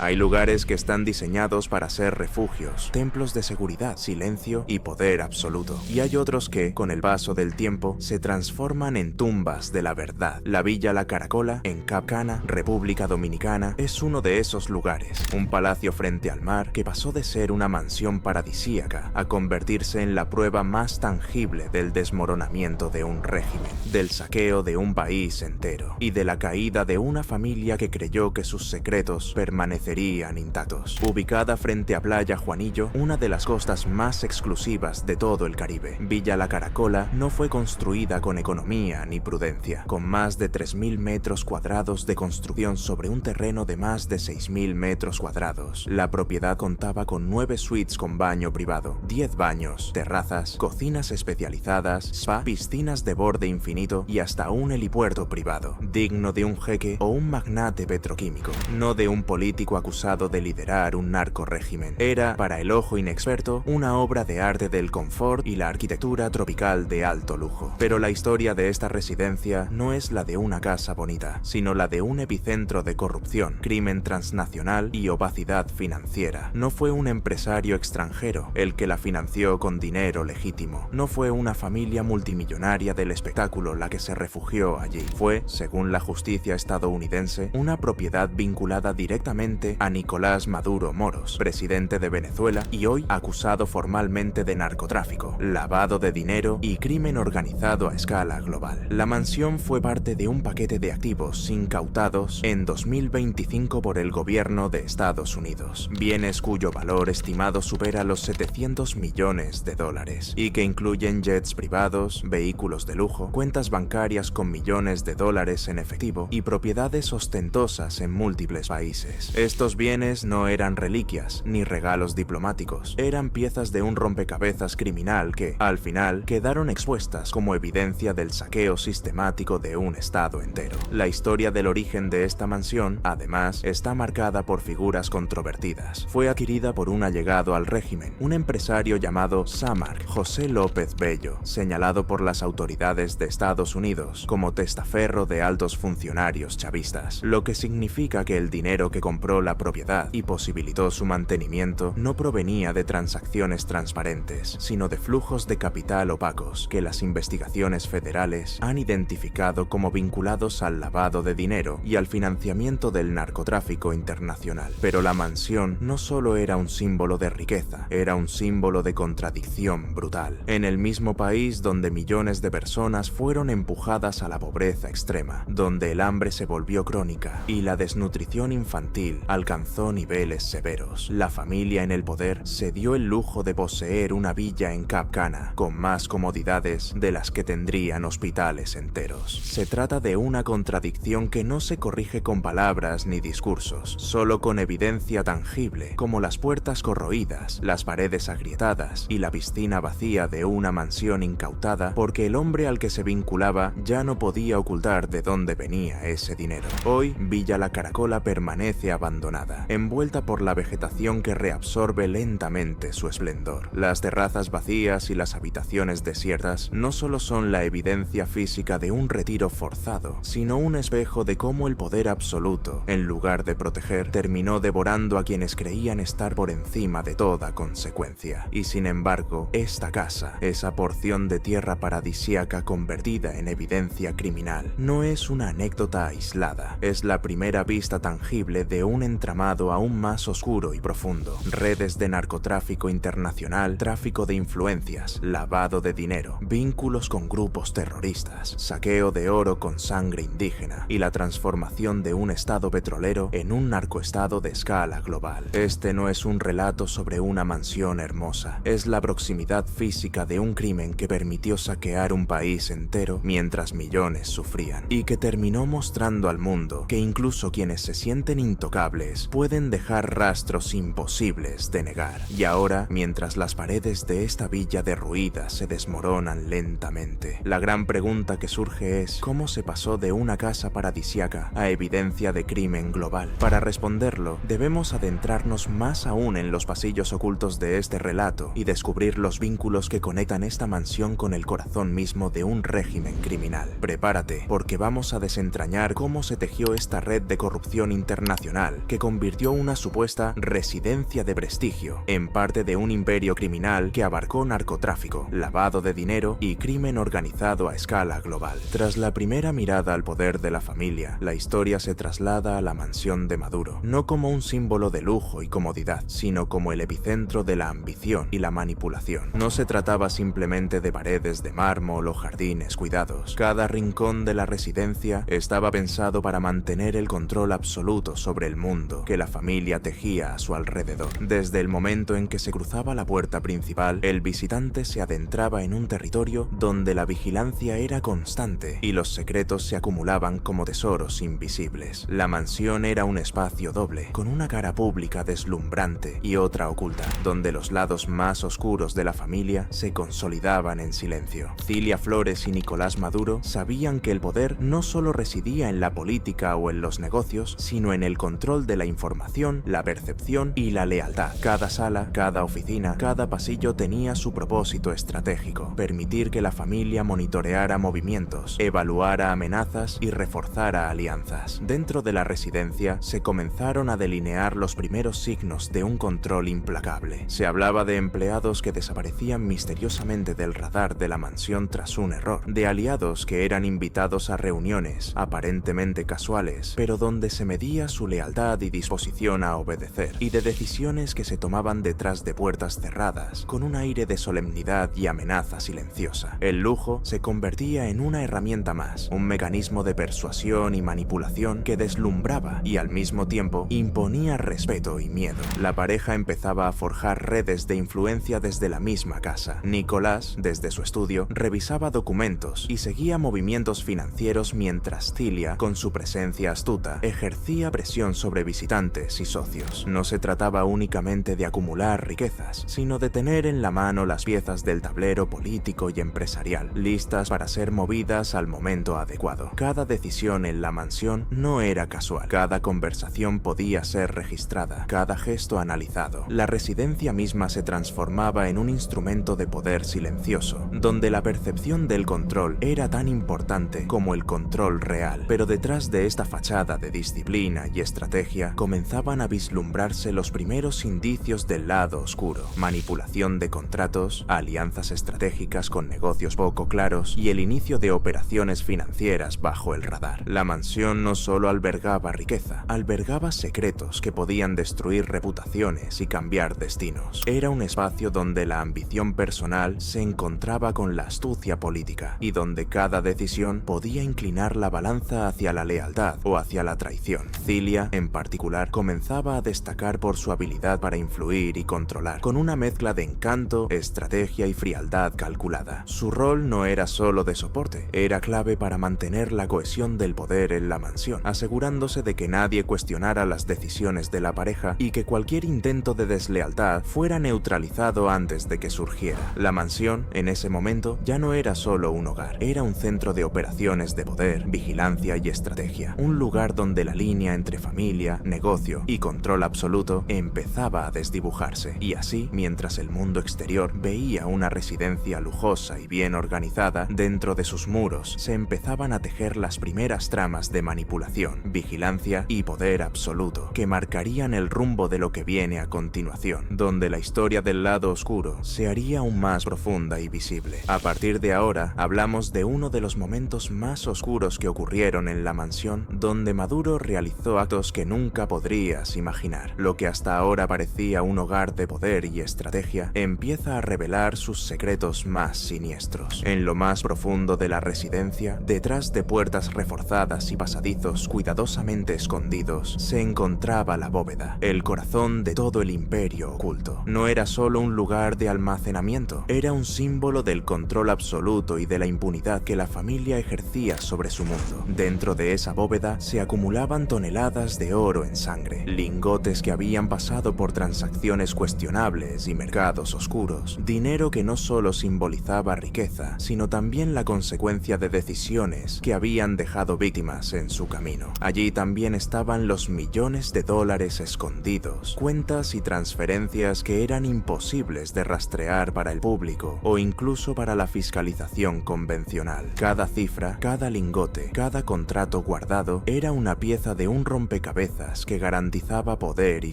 Hay lugares que están diseñados para ser refugios, templos de seguridad, silencio y poder absoluto. Y hay otros que, con el paso del tiempo, se transforman en tumbas de la verdad. La Villa La Caracola, en Cap Cana, República Dominicana, es uno de esos lugares. Un palacio frente al mar que pasó de ser una mansión paradisíaca a convertirse en la prueba más tangible del desmoronamiento de un régimen, del saqueo de un país entero y de la caída de una familia que creyó que sus secretos permanecerían intactos. Ubicada frente a Playa Juanillo, una de las costas más exclusivas de todo el Caribe, Villa La Caracola no fue construida con economía ni prudencia. Con más de 3.000 metros cuadrados de construcción sobre un terreno de más de 6.000 metros cuadrados, la propiedad contaba con 9 suites con baño privado, 10 baños, terrazas, cocinas especializadas, spa, piscinas de borde infinito y hasta un helipuerto privado, digno de un jeque o un magnate petroquímico, no de un político acusado de liderar un narcorrégimen. Era, para el ojo inexperto, una obra de arte del confort y la arquitectura tropical de alto lujo. Pero la historia de esta residencia no es la de una casa bonita, sino la de un epicentro de corrupción, crimen transnacional y opacidad financiera. No fue un empresario extranjero el que la financió con dinero legítimo. No fue una familia multimillonaria del espectáculo la que se refugió allí. Fue, según la justicia estadounidense, una propiedad vinculada directamente a Nicolás Maduro Moros, presidente de Venezuela y hoy acusado formalmente de narcotráfico, lavado de dinero y crimen organizado a escala global. La mansión fue parte de un paquete de activos incautados en 2025 por el gobierno de Estados Unidos, bienes cuyo valor estimado supera los 700 millones de dólares y que incluyen jets privados, vehículos de lujo, cuentas bancarias con millones de dólares en efectivo y propiedades ostentosas en múltiples países. Estos bienes no eran reliquias ni regalos diplomáticos, eran piezas de un rompecabezas criminal que, al final, quedaron expuestas como evidencia del saqueo sistemático de un estado entero. La historia del origen de esta mansión, además, está marcada por figuras controvertidas. Fue adquirida por un allegado al régimen, un empresario llamado Samark José López Bello, señalado por las autoridades de Estados Unidos como testaferro de altos funcionarios chavistas, lo que significa que el dinero que compró la propiedad y posibilitó su mantenimiento no provenía de transacciones transparentes, sino de flujos de capital opacos que las investigaciones federales han identificado como vinculados al lavado de dinero y al financiamiento del narcotráfico internacional. Pero la mansión no solo era un símbolo de riqueza, era un símbolo de contradicción brutal. En el mismo país donde millones de personas fueron empujadas a la pobreza extrema, donde el hambre se volvió crónica y la desnutrición infantil alcanzó niveles severos, la familia en el poder se dio el lujo de poseer una villa en Cap Cana, con más comodidades de las que tendrían hospitales enteros. Se trata de una contradicción que no se corrige con palabras ni discursos, solo con evidencia tangible, como las puertas corroídas, las paredes agrietadas y la piscina vacía de una mansión incautada porque el hombre al que se vinculaba ya no podía ocultar de dónde venía ese dinero. Hoy, Villa La Caracola permanece abandonada, envuelta por la vegetación que reabsorbe lentamente su esplendor. Las terrazas vacías y las habitaciones desiertas no solo son la evidencia física de un retiro forzado, sino un espejo de cómo el poder absoluto, en lugar de proteger, terminó devorando a quienes creían estar por encima de toda consecuencia. Y sin embargo, esta casa, esa porción de tierra paradisíaca convertida en evidencia criminal, no es una anécdota aislada, es la primera vista tangible de un entramado aún más oscuro y profundo. Redes de narcotráfico internacional, tráfico de influencias, lavado de dinero, vínculos con grupos terroristas, saqueo de oro con sangre indígena y la transformación de un estado petrolero en un narcoestado de escala global. Este no es un relato sobre una mansión hermosa, es la proximidad física de un crimen que permitió saquear un país entero mientras millones sufrían y que terminó mostrando al mundo que incluso quienes se sienten intocables pueden dejar rastros imposibles de negar. Y ahora, mientras las paredes de esta villa derruida se desmoronan lentamente, la gran pregunta que surge es ¿cómo se pasó de una casa paradisíaca a evidencia de crimen global? Para responderlo, debemos adentrarnos más aún en los pasillos ocultos de este relato y descubrir los vínculos que conectan esta mansión con el corazón mismo de un régimen criminal. Prepárate, porque vamos a desentrañar cómo se tejió esta red de corrupción internacional que convirtió una supuesta residencia de prestigio en parte de un imperio criminal que abarcó narcotráfico, lavado de dinero y crimen organizado a escala global. Tras la primera mirada al poder de la familia, la historia se traslada a la mansión de Maduro, no como un símbolo de lujo y comodidad, sino como el epicentro de la ambición y la manipulación. No se trataba simplemente de paredes de mármol o jardines cuidados. Cada rincón de la residencia estaba pensado para mantener el control absoluto sobre el mundo que la familia tejía a su alrededor. Desde el momento en que se cruzaba la puerta principal, el visitante se adentraba en un territorio donde la vigilancia era constante y los secretos se acumulaban como tesoros invisibles. La mansión era un espacio doble, con una cara pública deslumbrante y otra oculta, donde los lados más oscuros de la familia se consolidaban en silencio. Cilia Flores y Nicolás Maduro sabían que el poder no solo residía en la política o en los negocios, sino en el control de la información, la percepción y la lealtad. Cada sala, cada oficina, cada pasillo tenía su propósito estratégico: permitir que la familia monitoreara movimientos, evaluara amenazas y reforzara alianzas. Dentro de la residencia se comenzaron a delinear los primeros signos de un control implacable. Se hablaba de empleados que desaparecían misteriosamente del radar de la mansión tras un error, de aliados que eran invitados a reuniones aparentemente casuales, pero donde se medía su lealtad y disposición a obedecer, y de decisiones que se tomaban detrás de puertas cerradas, con un aire de solemnidad y amenaza silenciosa. El lujo se convertía en una herramienta más, un mecanismo de persuasión y manipulación que deslumbraba y al mismo tiempo imponía respeto y miedo. La pareja empezaba a forjar redes de influencia desde la misma casa. Nicolás, desde su estudio, revisaba documentos y seguía movimientos financieros, mientras Cilia, con su presencia astuta, ejercía presión sobre visitantes y socios. No se trataba únicamente de acumular riquezas, sino de tener en la mano las piezas del tablero político y empresarial, listas para ser movidas al momento adecuado. Cada decisión en la mansión no era casual. Cada conversación podía ser registrada, cada gesto analizado. La residencia misma se transformaba en un instrumento de poder silencioso, donde la percepción del control era tan importante como el control real. Pero detrás de esta fachada de disciplina y estrategia comenzaban a vislumbrarse los primeros indicios del lado oscuro: manipulación de contratos, alianzas estratégicas con negocios poco claros y el inicio de operaciones financieras bajo el radar. La mansión no solo albergaba riqueza, albergaba secretos que podían destruir reputaciones y cambiar destinos. Era un espacio donde la ambición personal se encontraba con la astucia política y donde cada decisión podía inclinar la balanza hacia la lealtad o hacia la traición. Cilia, en particular, comenzaba a destacar por su habilidad para influir y controlar, con una mezcla de encanto, estrategia y frialdad calculada. Su rol no era solo de soporte, era clave para mantener la cohesión del poder en la mansión, asegurándose de que nadie cuestionara las decisiones de la pareja y que cualquier intento de deslealtad fuera neutralizado antes de que surgiera. La mansión, en ese momento, ya no era solo un hogar, era un centro de operaciones de poder, vigilancia y estrategia, un lugar donde la línea entre familia, negocio y control absoluto empezaba a desdibujarse. Y así, mientras el mundo exterior veía una residencia lujosa y bien organizada, dentro de sus muros se empezaban a tejer las primeras tramas de manipulación, vigilancia y poder absoluto, que marcarían el rumbo de lo que viene a continuación, donde la historia del lado oscuro se haría aún más profunda y visible. A partir de ahora, hablamos de uno de los momentos más oscuros que ocurrieron en la mansión, donde Maduro realizó actos que nunca podrías imaginar. Lo que hasta ahora parecía un hogar de poder y estrategia, empieza a revelar sus secretos más siniestros. En lo más profundo de la residencia, detrás de puertas reforzadas y pasadizos cuidadosamente escondidos, se encontraba la bóveda, el corazón de todo el imperio oculto. No era solo un lugar de almacenamiento, era un símbolo del control absoluto y de la impunidad que la familia ejercía sobre su mundo. Dentro de esa bóveda se acumulaban toneladas de oro en sangre, lingotes que habían pasado por transacciones cuestionables y mercados oscuros, dinero que no solo simbolizaba riqueza, sino también la consecuencia de decisiones que habían dejado víctimas en su camino. Allí también estaban los millones de dólares escondidos, cuentas y transferencias que eran imposibles de rastrear para el público o incluso para la fiscalización convencional. Cada cifra, cada lingote, cada contrato guardado era una pieza de un rompecabezas riquezas que garantizaba poder y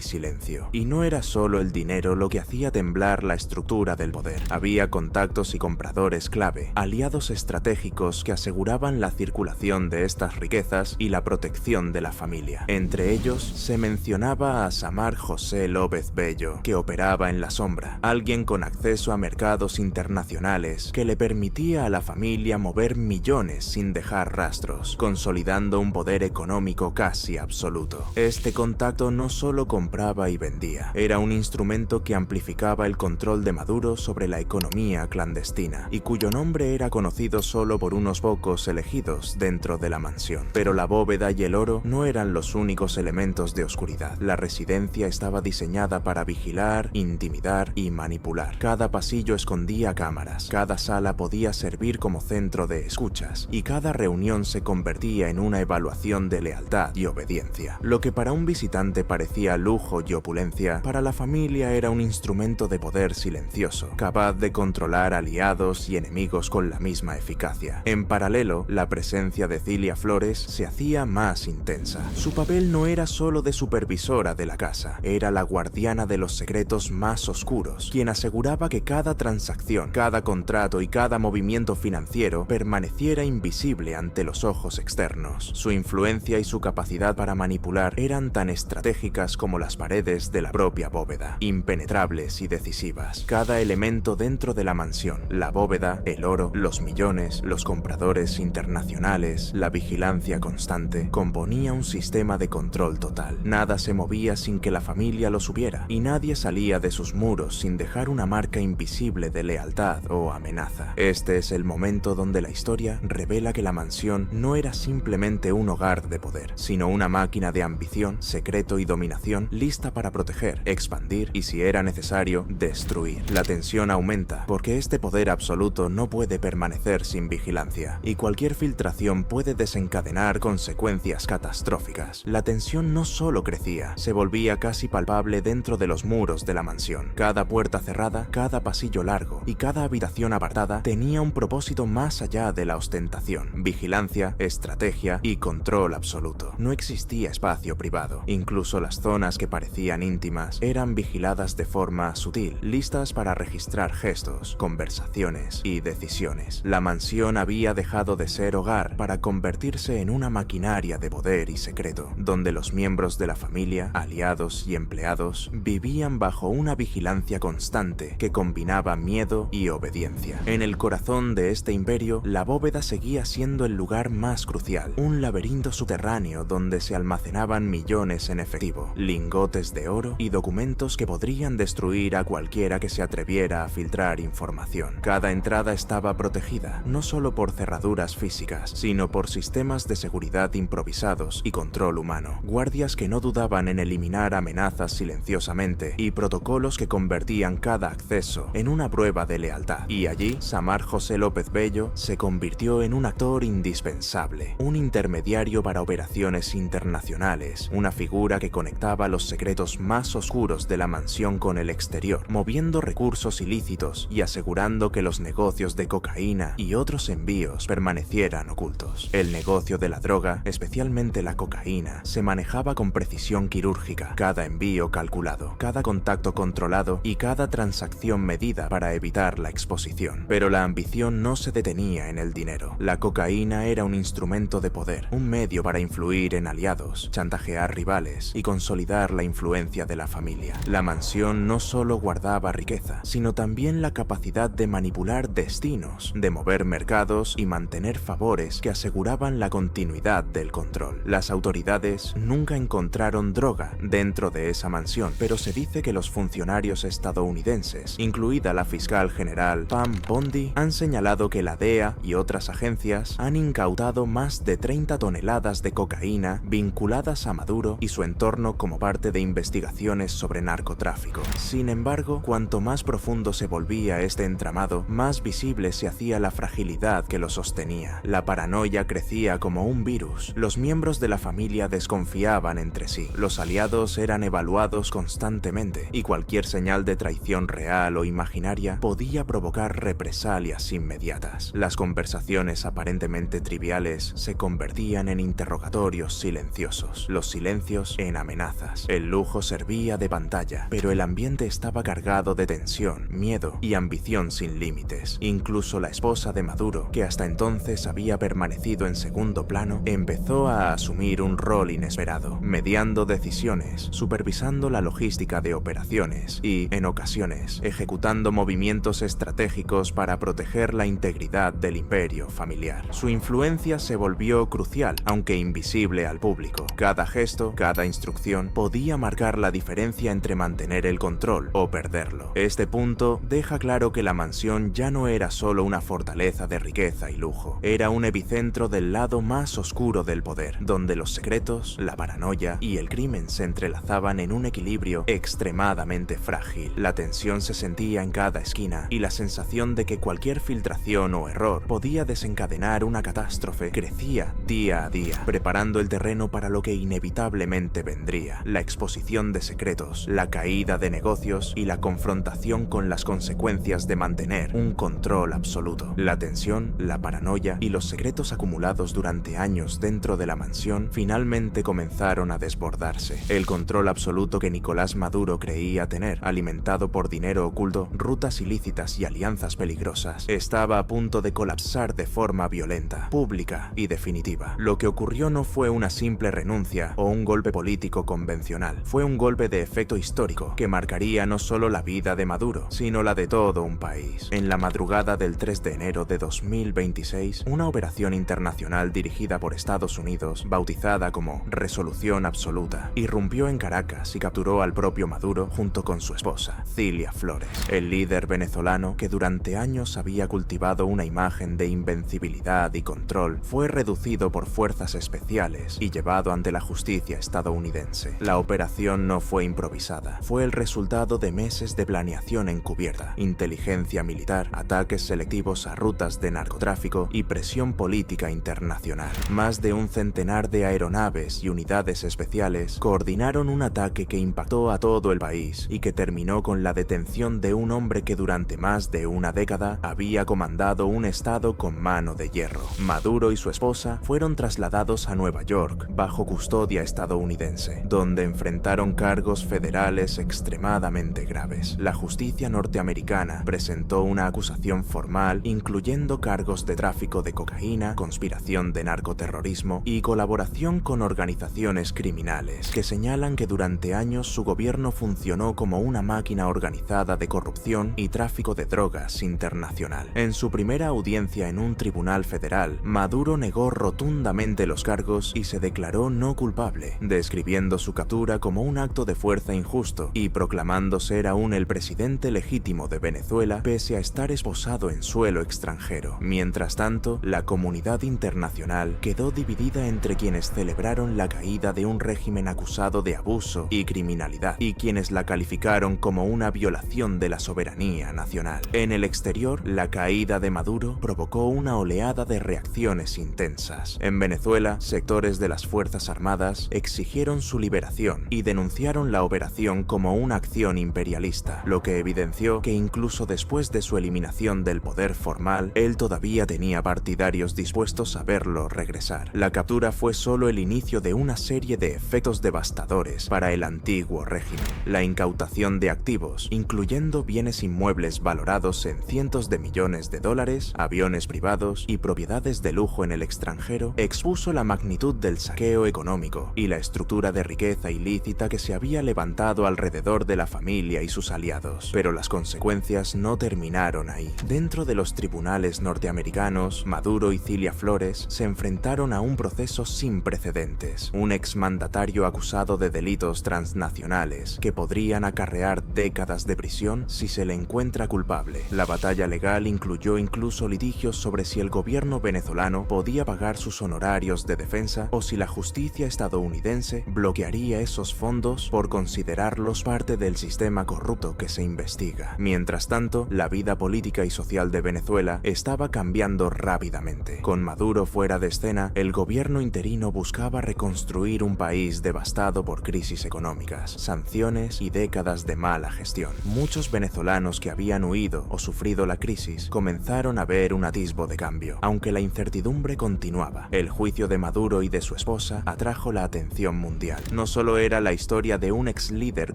silencio. Y no era solo el dinero lo que hacía temblar la estructura del poder. Había contactos y compradores clave, aliados estratégicos que aseguraban la circulación de estas riquezas y la protección de la familia. Entre ellos se mencionaba a Samar José López Bello, que operaba en la sombra, alguien con acceso a mercados internacionales que le permitía a la familia mover millones sin dejar rastros, consolidando un poder económico casi absoluto. Este contacto no solo compraba y vendía, era un instrumento que amplificaba el control de Maduro sobre la economía clandestina, y cuyo nombre era conocido solo por unos pocos elegidos dentro de la mansión. Pero la bóveda y el oro no eran los únicos elementos de oscuridad. La residencia estaba diseñada para vigilar, intimidar y manipular. Cada pasillo escondía cámaras, cada sala podía servir como centro de escuchas, y cada reunión se convertía en una evaluación de lealtad y obediencia. Lo que para un visitante parecía lujo y opulencia, para la familia era un instrumento de poder silencioso, capaz de controlar aliados y enemigos con la misma eficacia. En paralelo, la presencia de Cilia Flores se hacía más intensa. Su papel no era solo de supervisora de la casa, era la guardiana de los secretos más oscuros, quien aseguraba que cada transacción, cada contrato y cada movimiento financiero permaneciera invisible ante los ojos externos. Su influencia y su capacidad para manipular eran tan estratégicas como las paredes de la propia bóveda, impenetrables y decisivas. Cada elemento dentro de la mansión, la bóveda, el oro, los millones, los compradores internacionales, la vigilancia constante, componía un sistema de control total. Nada se movía sin que la familia lo supiera, y nadie salía de sus muros sin dejar una marca invisible de lealtad o amenaza. Este es el momento donde la historia revela que la mansión no era simplemente un hogar de poder, sino una máquina de ambición, secreto y dominación lista para proteger, expandir y, si era necesario, destruir. La tensión aumenta, porque este poder absoluto no puede permanecer sin vigilancia, y cualquier filtración puede desencadenar consecuencias catastróficas. La tensión no solo crecía, se volvía casi palpable dentro de los muros de la mansión. Cada puerta cerrada, cada pasillo largo y cada habitación apartada tenía un propósito más allá de la ostentación: vigilancia, estrategia y control absoluto. No existía espacio privado. Incluso las zonas que parecían íntimas eran vigiladas de forma sutil, listas para registrar gestos, conversaciones y decisiones. La mansión había dejado de ser hogar para convertirse en una maquinaria de poder y secreto, donde los miembros de la familia, aliados y empleados vivían bajo una vigilancia constante que combinaba miedo y obediencia. En el corazón de este imperio, la bóveda seguía siendo el lugar más crucial, un laberinto subterráneo donde se almacenaban millones en efectivo, lingotes de oro y documentos que podrían destruir a cualquiera que se atreviera a filtrar información. Cada entrada estaba protegida, no solo por cerraduras físicas, sino por sistemas de seguridad improvisados y control humano, guardias que no dudaban en eliminar amenazas silenciosamente y protocolos que convertían cada acceso en una prueba de lealtad. Y allí, Samar José López Bello se convirtió en un actor indispensable, un intermediario para operaciones internacionales, una figura que conectaba los secretos más oscuros de la mansión con el exterior, moviendo recursos ilícitos y asegurando que los negocios de cocaína y otros envíos permanecieran ocultos. El negocio de la droga, especialmente la cocaína, se manejaba con precisión quirúrgica, cada envío calculado, cada contacto controlado y cada transacción medida para evitar la exposición. Pero la ambición no se detenía en el dinero. La cocaína era un instrumento de poder, un medio para influir en aliados, chantajear rivales y consolidar la influencia de la familia. La mansión no solo guardaba riqueza, sino también la capacidad de manipular destinos, de mover mercados y mantener favores que aseguraban la continuidad del control. Las autoridades nunca encontraron droga dentro de esa mansión, pero se dice que los funcionarios estadounidenses, incluida la fiscal general Pam Bondi, han señalado que la DEA y otras agencias han incautado más de 30 toneladas de cocaína vinculadas a Maduro y su entorno como parte de investigaciones sobre narcotráfico. Sin embargo, cuanto más profundo se volvía este entramado, más visible se hacía la fragilidad que lo sostenía. La paranoia crecía como un virus. Los miembros de la familia desconfiaban entre sí. Los aliados eran evaluados constantemente, y cualquier señal de traición real o imaginaria podía provocar represalias inmediatas. Las conversaciones aparentemente triviales se convertían en interrogatorios silenciosos. los silencios en amenazas. El lujo servía de pantalla, pero el ambiente estaba cargado de tensión, miedo y ambición sin límites. Incluso la esposa de Maduro, que hasta entonces había permanecido en segundo plano, empezó a asumir un rol inesperado, mediando decisiones, supervisando la logística de operaciones y, en ocasiones, ejecutando movimientos estratégicos para proteger la integridad del imperio familiar. Su influencia se volvió crucial, aunque invisible al público. Cada gesto, cada instrucción, podía marcar la diferencia entre mantener el control o perderlo. Este punto deja claro que la mansión ya no era solo una fortaleza de riqueza y lujo, era un epicentro del lado más oscuro del poder, donde los secretos, la paranoia y el crimen se entrelazaban en un equilibrio extremadamente frágil. La tensión se sentía en cada esquina y la sensación de que cualquier filtración o error podía desencadenar una catástrofe crecía día a día, preparando el terreno para lo que inevitablemente vendría: la exposición de secretos, la caída de negocios y la confrontación con las consecuencias de mantener un control absoluto. La tensión, la paranoia y los secretos acumulados durante años dentro de la mansión finalmente comenzaron a desbordarse. El control absoluto que Nicolás Maduro creía tener, alimentado por dinero oculto, rutas ilícitas y alianzas peligrosas, estaba a punto de colapsar de forma violenta, pública y definitiva. Lo que ocurrió no fue una simple renuncia o un golpe político convencional, fue un golpe de efecto histórico que marcaría no solo la vida de Maduro, sino la de todo un país. En la madrugada del 3 de enero de 2026, una operación internacional dirigida por Estados Unidos, bautizada como Resolución Absoluta, irrumpió en Caracas y capturó al propio Maduro junto con su esposa, Cilia Flores. El líder venezolano, que durante años había cultivado una imagen de invencibilidad y control, fue reducido por fuerzas especiales y llevado ante la justicia estadounidense. La operación no fue improvisada, fue el resultado de meses de planeación encubierta, inteligencia militar, ataques selectivos a rutas de narcotráfico y presión política internacional. Más de un centenar de aeronaves y unidades especiales coordinaron un ataque que impactó a todo el país y que terminó con la detención de un hombre que durante más de una década había comandado un estado con mano de hierro. Maduro y su esposa fueron trasladados a Nueva York bajo custodia estadounidense, donde enfrentaron cargos federales extremadamente graves. La justicia norteamericana presentó una acusación formal incluyendo cargos de tráfico de cocaína, conspiración de narcoterrorismo y colaboración con organizaciones criminales, que señalan que durante años su gobierno funcionó como una máquina organizada de corrupción y tráfico de drogas internacional. En su primera audiencia en un tribunal federal, Maduro negó rotundamente los cargos y se declaró no culpable, describiendo su captura como un acto de fuerza injusto y proclamando ser aún el presidente legítimo de Venezuela pese a estar esposado en suelo extranjero. Mientras tanto, la comunidad internacional quedó dividida entre quienes celebraron la caída de un régimen acusado de abuso y criminalidad y quienes la calificaron como una violación de la soberanía nacional. En el exterior, la caída de Maduro provocó una oleada de reacciones intensas. En Venezuela, sectores de las Fuerzas Armadas exigieron su liberación y denunciaron la operación como una acción imperialista, lo que evidenció que incluso después de su eliminación del poder formal, él todavía tenía partidarios dispuestos a verlo regresar. La captura fue solo el inicio de una serie de efectos devastadores para el antiguo régimen. La incautación de activos, incluyendo bienes inmuebles valorados en cientos de millones de dólares, aviones privados y propiedades de lujo en el extranjero, expuso la magnitud del saqueo económico y la estructura de riqueza ilícita que se había levantado alrededor de la familia y sus aliados. Pero las consecuencias no terminaron ahí. Dentro de los tribunales norteamericanos, Maduro y Cilia Flores se enfrentaron a un proceso sin precedentes. Un exmandatario acusado de delitos transnacionales que podrían acarrear décadas de prisión si se le encuentra culpable. La batalla legal incluyó incluso litigios sobre si el gobierno venezolano podía pagar sus honorarios de defensa o si la justicia estadounidense bloquearía esos fondos por considerarlos parte del sistema corrupto que se investiga. Mientras tanto, la vida política y social de Venezuela estaba cambiando rápidamente. Con Maduro fuera de escena, el gobierno interino buscaba reconstruir un país devastado por crisis económicas, sanciones y décadas de mala gestión. Muchos venezolanos que habían huido o sufrido la crisis comenzaron a ver un atisbo de cambio, aunque la incertidumbre continuaba. El juicio de Maduro y de su esposa atrajo atrajo la atención mundial. No solo era la historia de un ex líder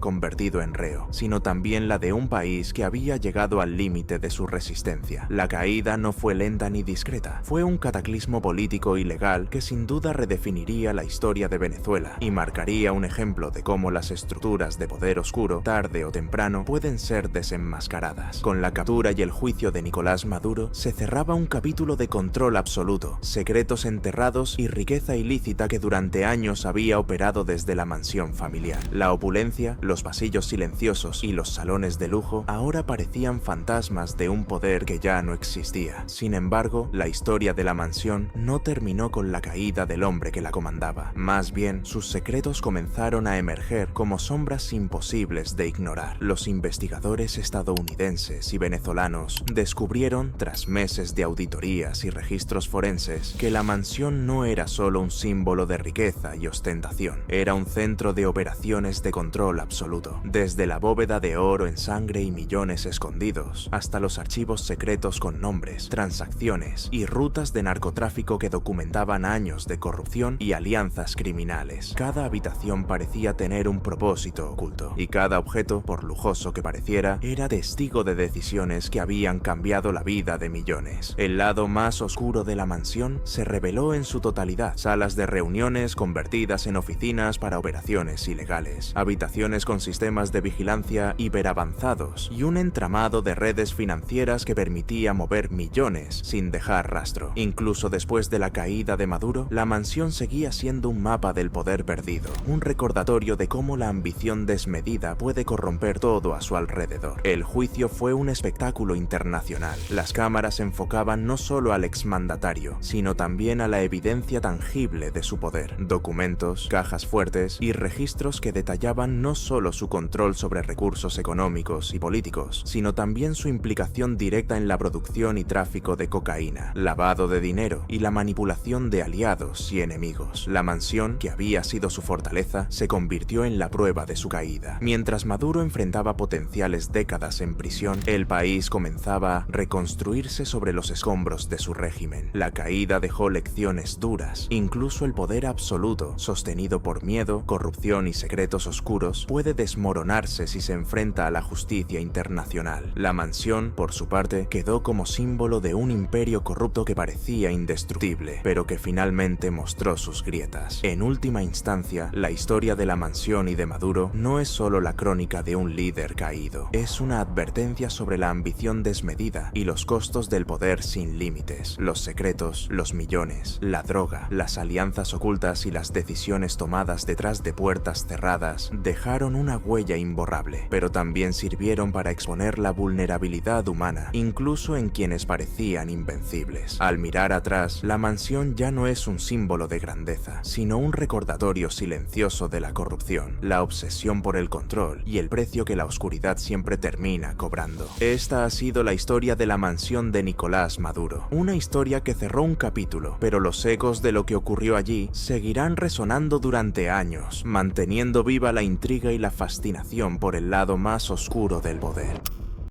convertido en reo, sino también la de un país que había llegado al límite de su resistencia. La caída no fue lenta ni discreta, fue un cataclismo político y legal que sin duda redefiniría la historia de Venezuela y marcaría un ejemplo de cómo las estructuras de poder oscuro, tarde o temprano, pueden ser desenmascaradas. Con la captura y el juicio de Nicolás Maduro, se cerraba un capítulo de control absoluto, secretos enterrados y riqueza ilícita que durante años había operado desde la mansión familiar. La opulencia, los pasillos silenciosos y los salones de lujo ahora parecían fantasmas de un poder que ya no existía. Sin embargo, la historia de la mansión no terminó con la caída del hombre que la comandaba. Más bien, sus secretos comenzaron a emerger como sombras imposibles de ignorar. Los investigadores estadounidenses y venezolanos descubrieron, tras meses de auditorías y registros forenses, que la mansión no era solo un símbolo de riqueza y ostentación, era un centro de operaciones de control absoluto. Desde la bóveda de oro en sangre y millones escondidos, hasta los archivos secretos con nombres, transacciones y rutas de narcotráfico que documentaban años de corrupción y alianzas criminales. Cada habitación parecía tener un propósito oculto, y cada objeto, por lujoso que pareciera, era testigo de decisiones que habían cambiado la vida de millones. El lado más oscuro de la mansión se reveló en su totalidad: salas de reuniones convertidas en oficinas para operaciones ilegales, habitaciones con sistemas de vigilancia hiperavanzados y un entramado de redes financieras que permitía mover millones sin dejar rastro. Incluso después de la caída de Maduro, la mansión seguía siendo un mapa del poder perdido, un recordatorio de cómo la ambición desmedida puede corromper todo a su alrededor. El juicio fue un espectáculo internacional. Las cámaras enfocaban no solo al exmandatario, sino también a la evidencia tangible de su poder: documentos, cajas fuertes y registros que detallaban no solo su control sobre recursos económicos y políticos, sino también su implicación directa en la producción y tráfico de cocaína, lavado de dinero y la manipulación de aliados y enemigos. La mansión, que había sido su fortaleza, se convirtió en la prueba de su caída. Mientras Maduro enfrentaba potenciales décadas en prisión, el país comenzaba a reconstruirse sobre los escombros de su régimen. La caída dejó lecciones duras. Incluso el poder absoluto, sostenido por miedo, corrupción y secretos oscuros, puede desmoronarse si se enfrenta a la justicia internacional. La mansión, por su parte, quedó como símbolo de un imperio corrupto que parecía indestructible, pero que finalmente mostró sus grietas. En última instancia, la historia de la mansión y de Maduro no es solo la crónica de un líder caído, es una advertencia sobre la ambición desmedida y los costos del poder sin límites. Los secretos, los millones, la droga, las alianzas ocultas y las decisiones tomadas detrás de puertas cerradas dejaron una huella imborrable, pero también sirvieron para exponer la vulnerabilidad humana, incluso en quienes parecían invencibles. Al mirar atrás, la mansión ya no es un símbolo de grandeza, sino un recordatorio silencioso de la corrupción, la obsesión por el control y el precio que la oscuridad siempre termina cobrando. Esta ha sido la historia de la mansión de Nicolás Maduro, una historia que cerró un capítulo, pero los ecos de lo que ocurrió allí seguirán resonando durante años, manteniendo viva la intriga y la fascinación por el lado más oscuro del poder.